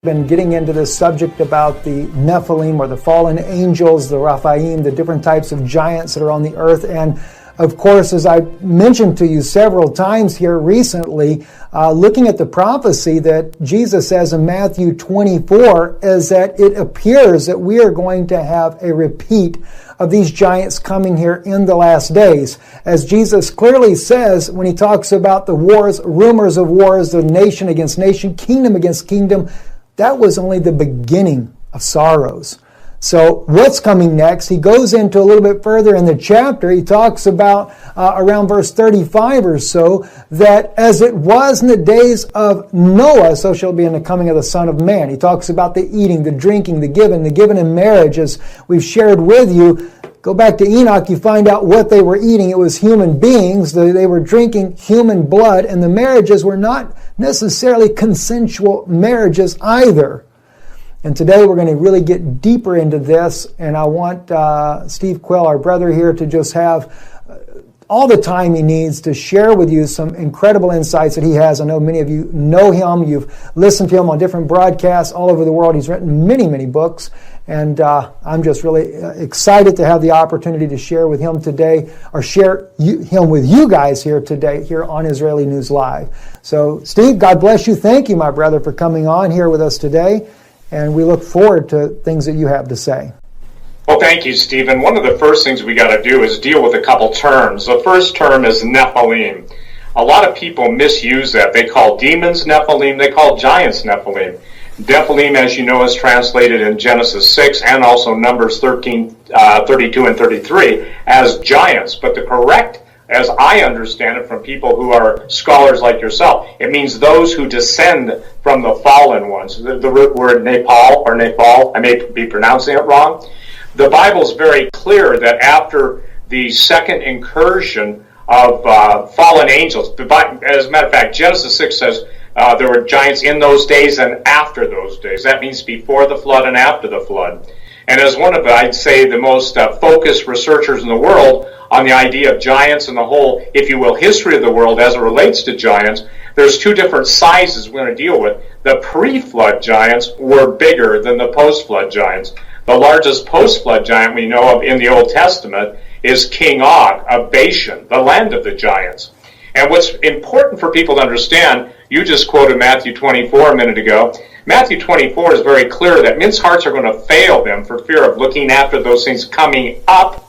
Been getting into this subject about the Nephilim, or the fallen angels, the Raphaim, the different types of giants that are on the earth. And of course, as I mentioned to you several times here recently, looking at the prophecy that Jesus says in Matthew 24, is that it appears that we are going to have a repeat of these giants coming here in the last days. As Jesus clearly says when he talks about the wars, rumors of wars, the nation against nation, kingdom against kingdom, that was only the beginning of sorrows. So what's coming next? He goes into a little bit further in the chapter. He talks about around verse 35 or so, that as it was in the days of Noah, so shall it be in the coming of the Son of Man. He talks about the eating, the drinking, the giving in marriage, as we've shared with you. Go back to Enoch, you find out what they were eating. It was human beings. They were drinking human blood, and the marriages were not necessarily consensual marriages either. And today we're going to really get deeper into this, and I want Steve Quayle, our brother here, to just have all the time he needs to share with you some incredible insights that he has. I know many of you know him. You've listened to him on different broadcasts all over the world. He's written many, many books. And I'm just really excited to have the opportunity to share with him today, or share him with you guys here today, here on Israeli News Live. So, Steve, God bless you. Thank you, my brother, for coming on here with us today. And we look forward to things that you have to say. Well, thank you, Stephen. One of the first things we got to do is deal with a couple terms. The first term is Nephilim. A lot of people misuse that. They call demons Nephilim. They call giants Nephilim. Nephilim, as you know, is translated in Genesis 6 and also Numbers 13, 32 and 33 as giants. But the correct, as I understand it from people who are scholars like yourself, it means those who descend from the fallen ones. The root word Nephal, I may be pronouncing it wrong. The Bible's very clear that after the second incursion of fallen angels, as a matter of fact, Genesis 6 says there were giants in those days and after those days. That means before the flood and after the flood. And as one of, I'd say, the most focused researchers in the world on the idea of giants and the whole, if you will, history of the world as it relates to giants, there's two different sizes we're going to deal with. The pre-flood giants were bigger than the post-flood giants. The largest post-flood giant we know of in the Old Testament is King Og of Bashan, the land of the giants. And what's important for people to understand, you just quoted Matthew 24 a minute ago. Matthew 24 is very clear that men's hearts are going to fail them for fear of looking after those things coming up,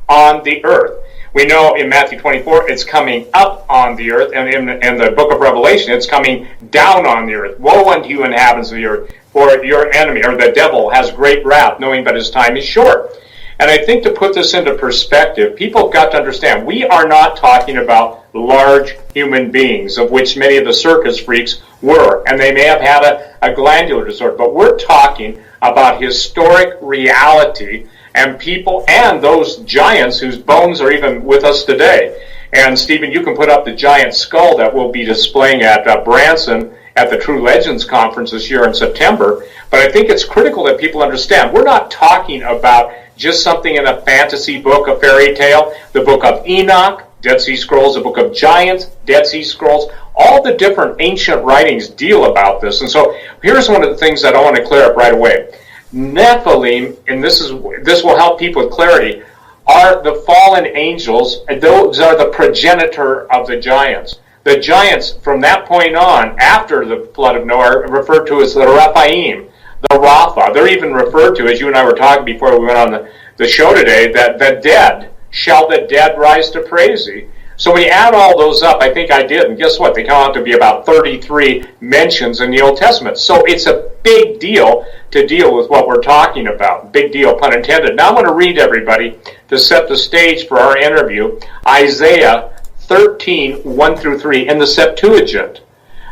on the earth. We know in Matthew 24 it's coming up on the earth, and in the book of Revelation it's coming down on the earth. Woe unto you, inhabitants of the earth, for your enemy, or the devil, has great wrath, knowing but his time is short. And I think to put this into perspective, people have got to understand, we are not talking about large human beings, of which many of the circus freaks were, and they may have had a glandular disorder, but we're talking about historic reality and people and those giants whose bones are even with us today. And Stephen, you can put up the giant skull that we'll be displaying at Branson at the True Legends Conference this year in September. But I think it's critical that people understand, we're not talking about just something in a fantasy book, a fairy tale. The book of Enoch, Dead Sea Scrolls, the book of Giants, Dead Sea Scrolls, all the different ancient writings deal about this. And so here's one of the things that I want to clear up right away. Nephilim, and this will help people with clarity, are the fallen angels, and those are the progenitor of the giants. The giants, from that point on, after the flood of Noah, are referred to as the Raphaim, the Rapha. They're even referred to, as you and I were talking before we went on the show today, that the dead, shall the dead rise to praise thee. So when you add all those up, I think I did, and guess what? They come out to be about 33 mentions in the Old Testament. So it's a big deal to deal with what we're talking about. Big deal, pun intended. Now I'm going to read, everybody, to set the stage for our interview, Isaiah 13, 1 through 3, in the Septuagint.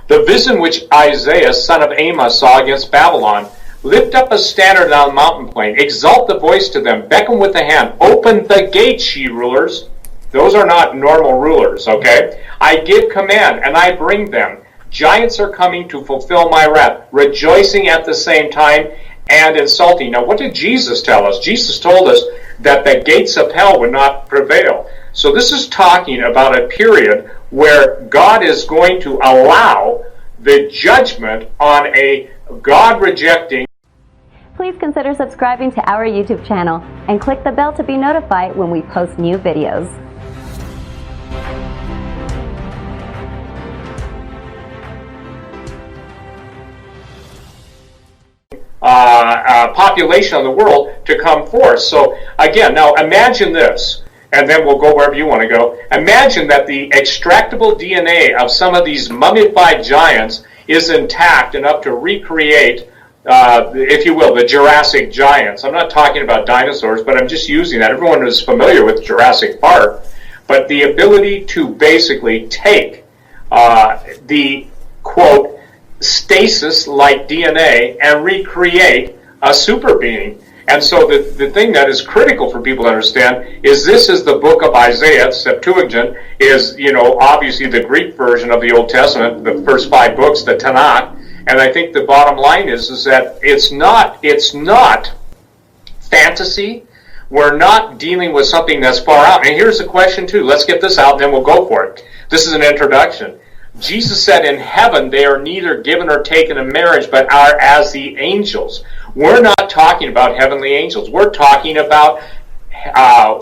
The vision which Isaiah, son of Amos, saw against Babylon. Lift up a standard on the mountain plain. Exalt the voice to them. Beckon with the hand. Open the gates, ye rulers. Those are not normal rulers, okay? I give command, and I bring them. Giants are coming to fulfill my wrath, rejoicing at the same time and insulting. Now, what did Jesus tell us? Jesus told us that the gates of hell would not prevail. So this is talking about a period where God is going to allow the judgment on a God-rejecting. Please consider subscribing to our YouTube channel and click the bell to be notified when we post new videos. Population of the world to come forth. So again, now imagine this, and then we'll go wherever you want to go. Imagine that the extractable DNA of some of these mummified giants is intact enough to recreate, if you will, the Jurassic giants. I'm not talking about dinosaurs, but I'm just using that. Everyone is familiar with Jurassic Park. But the ability to basically take the, quote, stasis-like DNA and recreate a super being. And so the thing that is critical for people to understand is this is the book of Isaiah. Septuagint is, obviously the Greek version of the Old Testament, the first 5 books, the Tanakh. And I think the bottom line is that it's not fantasy. We're not dealing with something that's far out. And here's the question too. Let's get this out and then we'll go for it. This is an introduction. Jesus said in heaven they are neither given or taken in marriage, but are as the angels. We're not talking about heavenly angels. We're talking about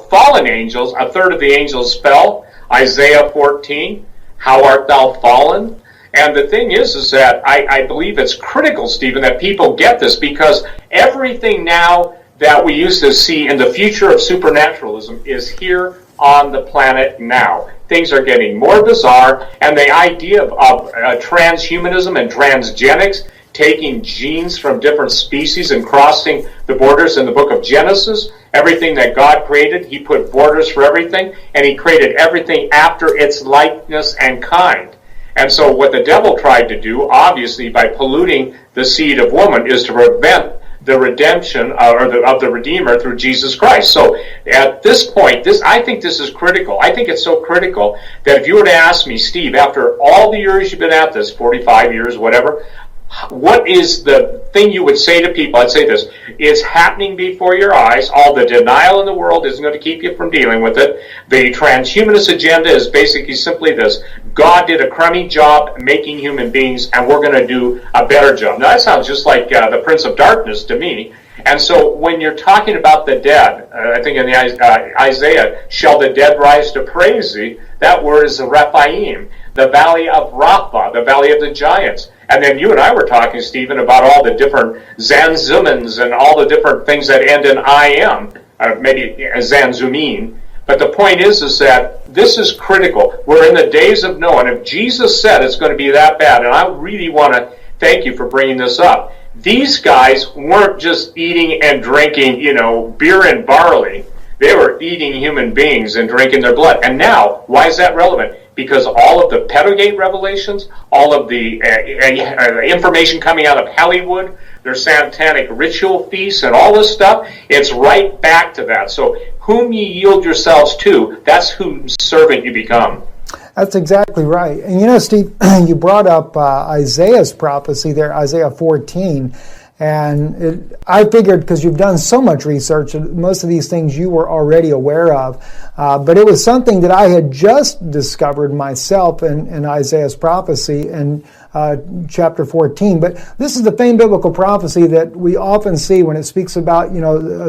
fallen angels. A third of the angels fell. Isaiah 14, how art thou fallen? And the thing is that I believe it's critical, Stephen, that people get this, because everything now that we used to see in the future of supernaturalism is here on the planet now. Things are getting more bizarre, and the idea of transhumanism and transgenics, taking genes from different species and crossing the borders in the book of Genesis, everything that God created, he put borders for everything, and he created everything after its likeness and kind. And so what the devil tried to do, obviously by polluting the seed of woman, is to prevent the redemption of the Redeemer through Jesus Christ. So at this point, I think this is critical. I think it's so critical that if you were to ask me, Steve, after all the years you've been at this, 45 years, whatever, what is the thing you would say to people? I'd say this: it's happening before your eyes. All the denial in the world isn't going to keep you from dealing with it. The transhumanist agenda is basically simply this: God did a crummy job making human beings, and we're going to do a better job. Now that sounds just like the Prince of Darkness to me. And so when you're talking about the dead, I think in the Isaiah, shall the dead rise to praise thee? That word is the Rephaim, the valley of Rapha, the valley of the giants. And then you and I were talking, Stephen, about all the different Zanzumans and all the different things that end in I-M, maybe Zanzumin. But the point is that this is critical. We're in the days of Noah. And if Jesus said it's going to be that bad, and I really want to thank you for bringing this up, these guys weren't just eating and drinking, beer and barley. They were eating human beings and drinking their blood. And now, why is that relevant? Because all of the Pedogate revelations, all of the information coming out of Hollywood, their satanic ritual feasts and all this stuff, it's right back to that. So whom ye yield yourselves to, that's whose servant you become. That's exactly right. And Steve, you brought up Isaiah's prophecy there, Isaiah 14. And I figured, because you've done so much research, most of these things you were already aware of. But it was something that I had just discovered myself in Isaiah's prophecy in chapter 14. But this is the famed biblical prophecy that we often see when it speaks about,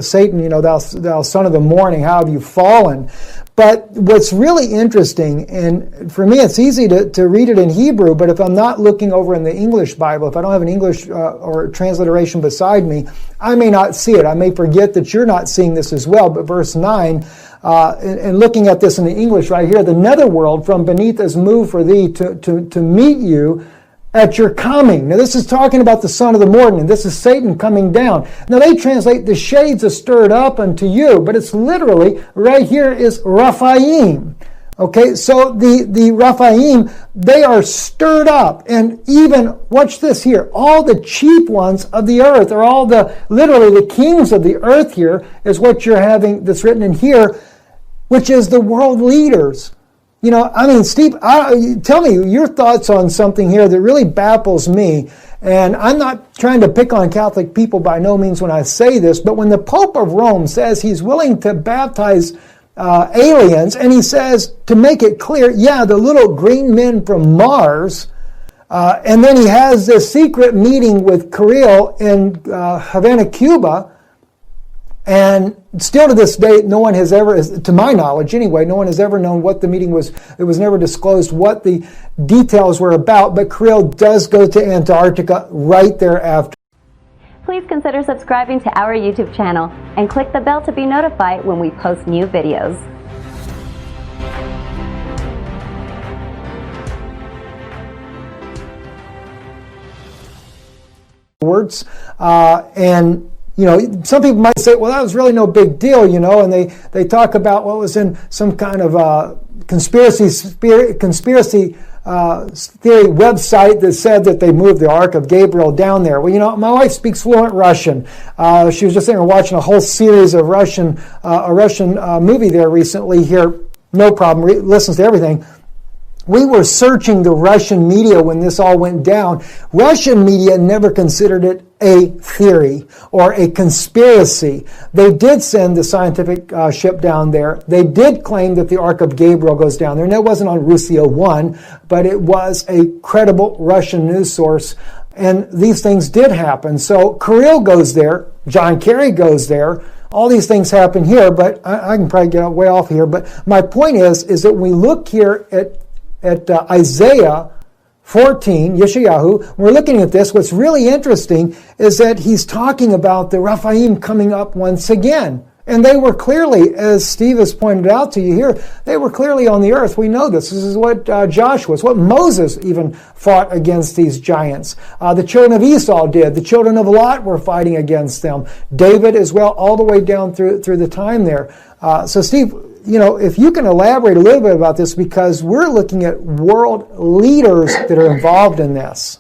Satan, thou son of the morning, how have you fallen? But what's really interesting, and for me it's easy to read it in Hebrew, but if I'm not looking over in the English Bible, if I don't have an English or transliteration beside me, I may not see it. I may forget that you're not seeing this as well. But verse 9, and looking at this in the English right here, the netherworld from beneath is moved for thee to meet you at your coming. Now this is talking about the son of the morning, and this is Satan coming down. Now they translate the shades are stirred up unto you, but it's literally right here is Rephaim. Okay, so the Rephaim, they are stirred up, and even, watch this here, all the chief ones of the earth, or all literally the kings of the earth here, is what you're having that's written in here, which is the world leaders. Steve, tell me your thoughts on something here that really baffles me. And I'm not trying to pick on Catholic people by no means when I say this, but when the Pope of Rome says he's willing to baptize aliens, and he says, to make it clear, the little green men from Mars And then he has this secret meeting with Quayle in Havana, Cuba. And still to this day, no one has ever, to my knowledge anyway, no one has ever known what the meeting was. It was never disclosed what the details were about, but Quayle does go to Antarctica right thereafter. Please consider subscribing to our YouTube channel and click the bell to be notified when we post new videos. Words, and some people might say, well, that was really no big deal, and they talk about what was in some kind of conspiracy theory website that said that they moved the Ark of Gabriel down there. Well, my wife speaks fluent Russian. She was just there watching a whole series of a Russian movie there recently here. No problem, listens to everything. We were searching the Russian media when this all went down. Russian media never considered it a theory or a conspiracy. They did send the scientific ship down there. They did claim that the Ark of Gabriel goes down there. And it wasn't on Russia 1, but it was a credible Russian news source. And these things did happen. So Quayle goes there. John Kerry goes there. All these things happen here, but I can probably get way off here. But my point is that when we look here at Isaiah 14, Yeshayahu, we're looking at this. What's really interesting is that he's talking about the Rephaim coming up once again. And they were clearly, as Steve has pointed out to you here, they were clearly on the earth. We know this. This is what Joshua, it's what Moses even fought against these giants. The children of Esau did. The children of Lot were fighting against them. David as well, all the way down through the time there. So Steve, if you can elaborate a little bit about this, because we're looking at world leaders that are involved in this.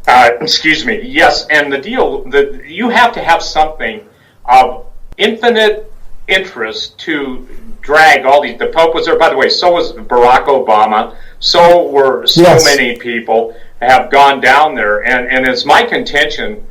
Excuse me. Yes, and the deal that you have to have something of infinite interest to drag all these. The Pope was there, by the way. So was Barack Obama. So were so many people have gone down there, and it's my contention,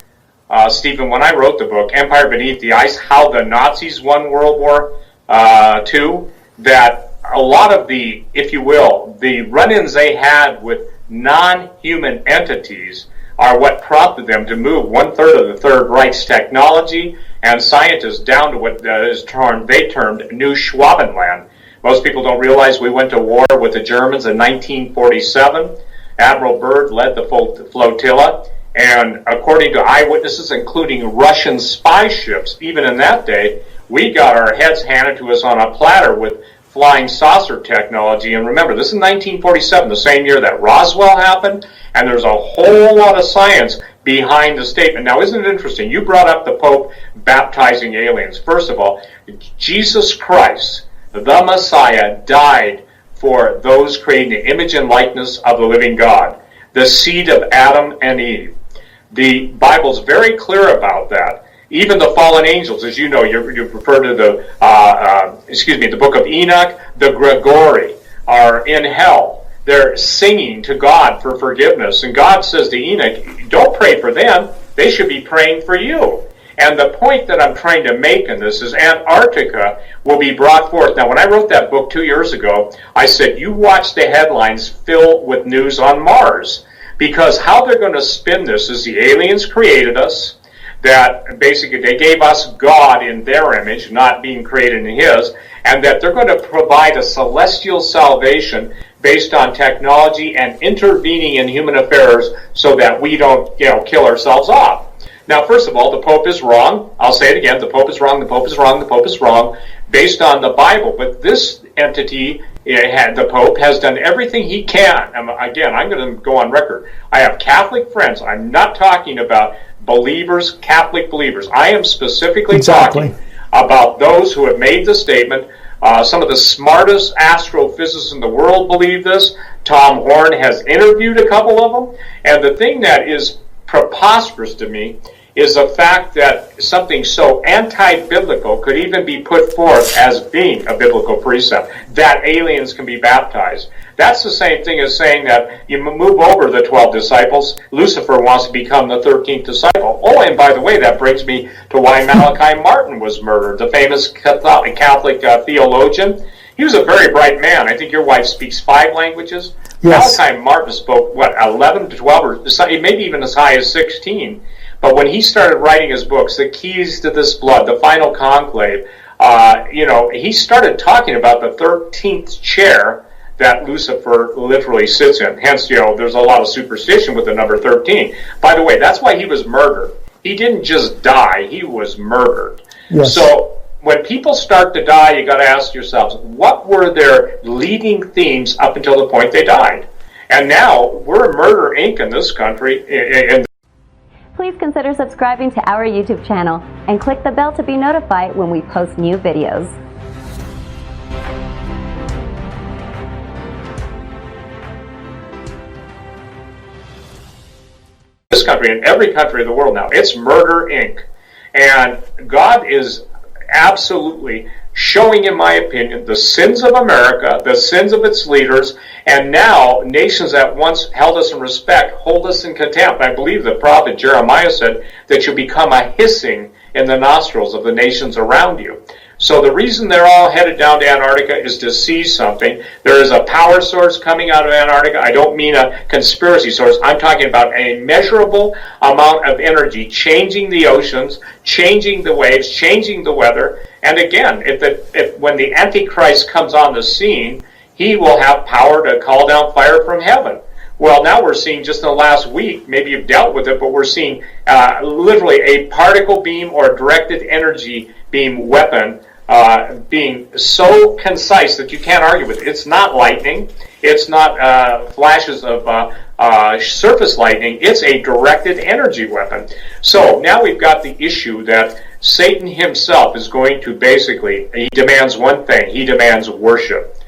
Stephen, when I wrote the book Empire Beneath the Ice: How the Nazis Won World War II, that a lot of the, if you will, the run-ins they had with non-human entities are what prompted them to move 1/3 of the Third Reich's technology and scientists down to what they termed New Schwabenland. Most people don't realize we went to war with the Germans in 1947. Admiral Byrd led the flotilla, and according to eyewitnesses, including Russian spy ships, even in that day, we got our heads handed to us on a platter with flying saucer technology. And remember, this is 1947, the same year that Roswell happened, and there's a whole lot of science behind the statement. Now, isn't it interesting? You brought up the Pope baptizing aliens. First of all, Jesus Christ, the Messiah, died for those creating the image and likeness of the living God, the seed of Adam and Eve. The Bible's very clear about that. Even the fallen angels, as you know, you refer to the book of Enoch, the Gregory are in hell. They're singing to God for forgiveness. And God says to Enoch, don't pray for them. They should be praying for you. And the point that I'm trying to make in this is Antarctica will be brought forth. Now, when I wrote that book 2 years ago, I said, you watch the headlines fill with news on Mars. Because how they're going to spin this is the aliens created us, that basically they gave us God in their image, not being created in His, and that they're going to provide a celestial salvation based on technology and intervening in human affairs so that we don't, kill ourselves off. Now, first of all, the Pope is wrong. I'll say it again. The Pope is wrong. The Pope is wrong. The Pope is wrong based on the Bible. But this entity, the Pope, has done everything he can. Again, I'm going to go on record. I have Catholic friends. I'm not talking about believers, Catholic believers. I am specifically talking about those who have made the statement. Some of the smartest astrophysicists in the world believe this. Tom Horn has interviewed a couple of them. And the thing that is preposterous to me is the fact that something so anti-biblical could even be put forth as being a biblical precept, that aliens can be baptized. That's the same thing as saying that you move over the 12 disciples, Lucifer wants to become the 13th disciple. Oh, and by the way, that brings me to why Malachi Martin was murdered, the famous Catholic theologian. He was a very bright man. I think your wife speaks 5 languages. Yes. Malachi Martin spoke, 11 to 12, or maybe even as high as 16. But when he started writing his books, The Keys to This Blood, The Final Conclave, he started talking about the 13th chair that Lucifer literally sits in. Hence, there's a lot of superstition with the number 13. By the way, that's why he was murdered. He didn't just die, he was murdered. Yes. So when people start to die, you got to ask yourselves, what were their leading themes up until the point they died? And now we're Murder Inc. in this country. Please consider subscribing to our YouTube channel and click the bell to be notified when we post new videos. This country and every country of the world now, it's Murder Inc. And God is absolutely showing, in my opinion, the sins of America, the sins of its leaders, and now nations that once held us in respect hold us in contempt. I believe the prophet Jeremiah said that you become a hissing in the nostrils of the nations around you. So the reason they're all headed down to Antarctica is to see something. There is a power source coming out of Antarctica. I don't mean a conspiracy source. I'm talking about a measurable amount of energy changing the oceans, changing the waves, changing the weather. And again, when the Antichrist comes on the scene, he will have power to call down fire from heaven. Well, now we're seeing, just in the last week, maybe you've dealt with it, but we're seeing literally a particle beam or directed energy beam weapon being so concise that you can't argue with it. It's not lightning. It's not flashes of surface lightning. It's a directed energy weapon. So now we've got the issue that Satan himself is going to he demands one thing. He demands worship.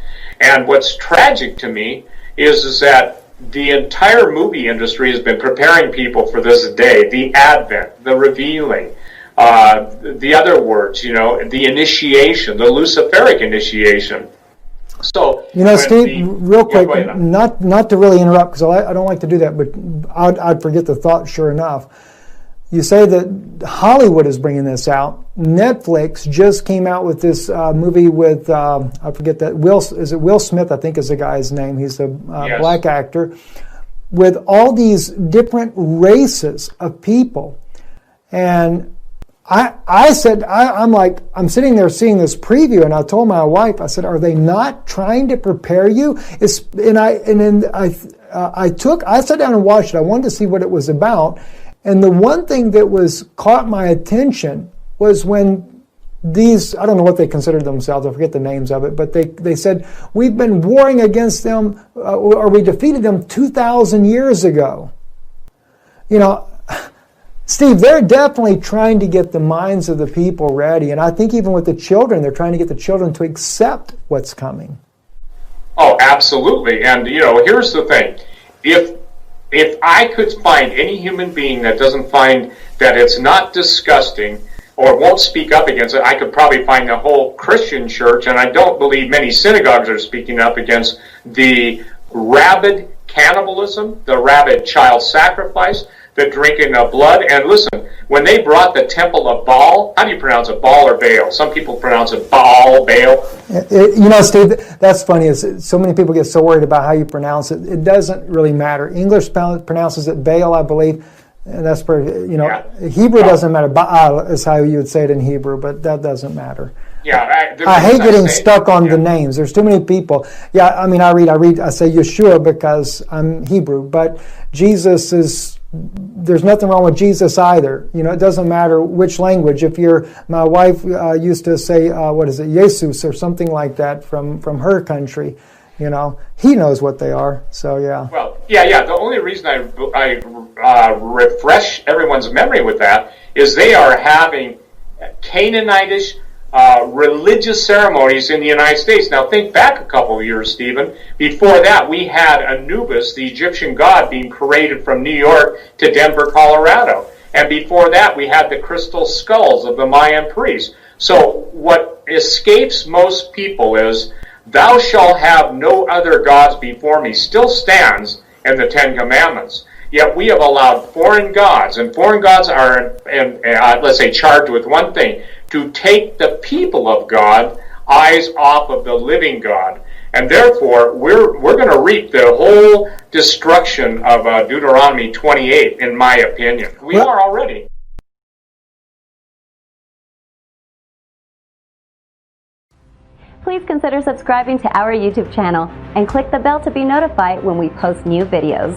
And what's tragic to me is that the entire movie industry has been preparing people for this day, the advent, the revealing, the other words, the initiation, the Luciferic initiation. So, Steve, real quick, not to really interrupt, because I don't like to do that, but I'd forget the thought sure enough. You say that Hollywood is bringing this out. Netflix just came out with this movie with, I forget that, Will Smith, I think is the guy's name. He's the yes. black actor. With all these different races of people. And I said, I'm sitting there seeing this preview, and I told my wife, I said, are they not trying to prepare you? I sat down and watched it. I wanted to see what it was about. And the one thing that caught my attention was when these, I don't know what they considered themselves, I forget the names of it, but they said, we've been warring against them, or we defeated them 2,000 years ago. Steve, they're definitely trying to get the minds of the people ready. And I think even with the children, they're trying to get the children to accept what's coming. Oh, absolutely. And, here's the thing. If I could find any human being that doesn't find that it's not disgusting or won't speak up against it, I could probably find the whole Christian church, and I don't believe many synagogues are speaking up against the rabid cannibalism, the rabid child sacrifice, the drinking of blood. And listen, when they brought the temple of Baal, how do you pronounce it, Baal or Baal? Some people pronounce it Baal. Steve, that's funny. So many people get so worried about how you pronounce it. It doesn't really matter. English pronounces it Baal, I believe, and that's pretty, Hebrew doesn't matter. Baal is how you would say it in Hebrew, but that doesn't matter. Yeah, I hate getting stuck on the names. There's too many people. Yeah, I say Yeshua because I'm Hebrew, but Jesus there's nothing wrong with Jesus either. It doesn't matter which language. My wife used to say, Jesus or something like that from her country. He knows what they are. So yeah. Well, yeah. The only reason I refresh everyone's memory with that is they are having Canaanitish religious ceremonies in the United States. Now think back a couple of years, Stephen. Before that, we had Anubis, the Egyptian god, being paraded from New York to Denver, Colorado. And before that, we had the crystal skulls of the Mayan priests. So what escapes most people is, thou shalt have no other gods before me, still stands in the Ten Commandments. Yet we have allowed foreign gods, and foreign gods are, let's say, charged with one thing: to take the people of God eyes off of the living God. And therefore, we're going to reap the whole destruction of Deuteronomy 28, in my opinion. We are already. Please consider subscribing to our YouTube channel and click the bell to be notified when we post new videos.